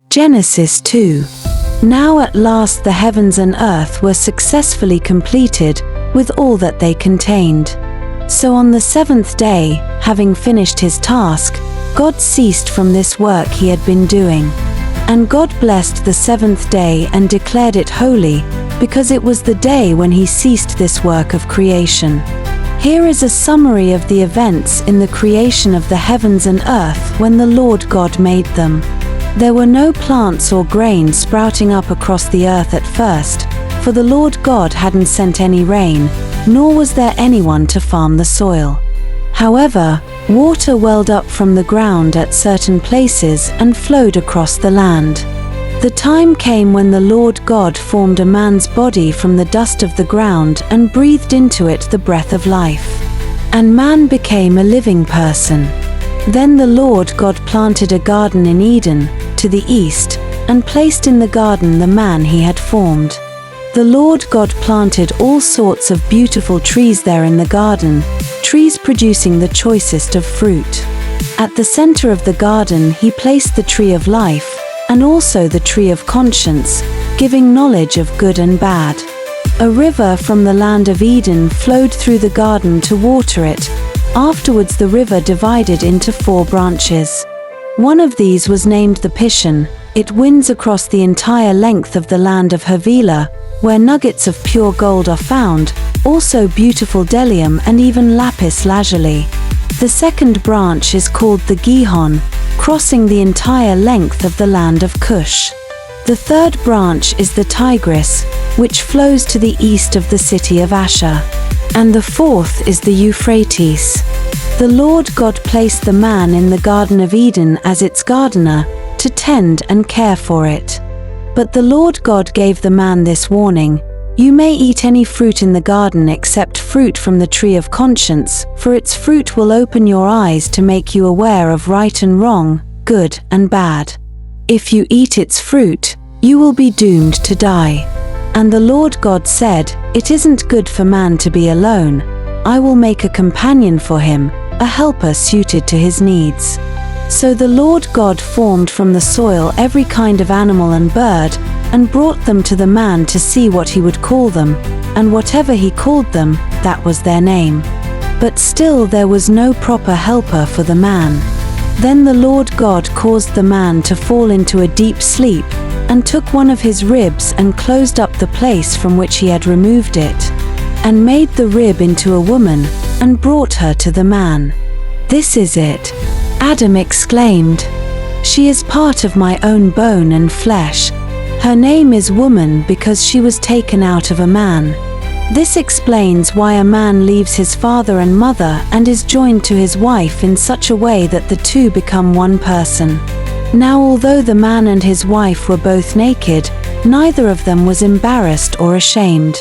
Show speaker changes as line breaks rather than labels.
Genesis 2. Now at last the heavens and earth were successfully completed, with all that they contained. So on the seventh day, having finished his task, God ceased from this work he had been doing. And God blessed the seventh day and declared it holy, because it was the day when he ceased this work of creation. Here is a summary of the events in the creation of the heavens and earth when the Lord God made them. There were no plants or grain sprouting up across the earth at first, for the Lord God hadn't sent any rain, nor was there anyone to farm the soil. However, water welled up from the ground at certain places and flowed across the land. The time came when the Lord God formed a man's body from the dust of the ground and breathed into it the breath of life. And man became a living person. Then the Lord God planted a garden in Eden, to the east, and placed in the garden the man he had formed. The Lord God planted all sorts of beautiful trees there in the garden, trees producing the choicest of fruit. At the center of the garden he placed the tree of life, and also the tree of conscience, giving knowledge of good and bad. A river from the land of Eden flowed through the garden to water it. Afterwards the river divided into 4 branches. One of these was named the Pishon. It winds across the entire length of the land of Havilah, where nuggets of pure gold are found, also beautiful bdellium and even lapis lazuli. The second branch is called the Gihon, crossing the entire length of the land of Cush. The third branch is the Tigris, which flows to the east of the city of Asher. And the fourth is the Euphrates. The Lord God placed the man in the Garden of Eden as its gardener, to tend and care for it. But the Lord God gave the man this warning: "You may eat any fruit in the garden except fruit from the tree of conscience, for its fruit will open your eyes to make you aware of right and wrong, good and bad. If you eat its fruit, you will be doomed to die." And the Lord God said, "It isn't good for man to be alone. I will make a companion for him, a helper suited to his needs." So the Lord God formed from the soil every kind of animal and bird, and brought them to the man to see what he would call them, and whatever he called them, that was their name. But still there was no proper helper for the man. Then the Lord God caused the man to fall into a deep sleep, and took one of his ribs and closed up the place from which he had removed it, and made the rib into a woman, and brought her to the man. "This is it," Adam exclaimed. "She is part of my own bone and flesh. Her name is woman because she was taken out of a man." This explains why a man leaves his father and mother and is joined to his wife in such a way that the two become one person. Now although the man and his wife were both naked, neither of them was embarrassed or ashamed.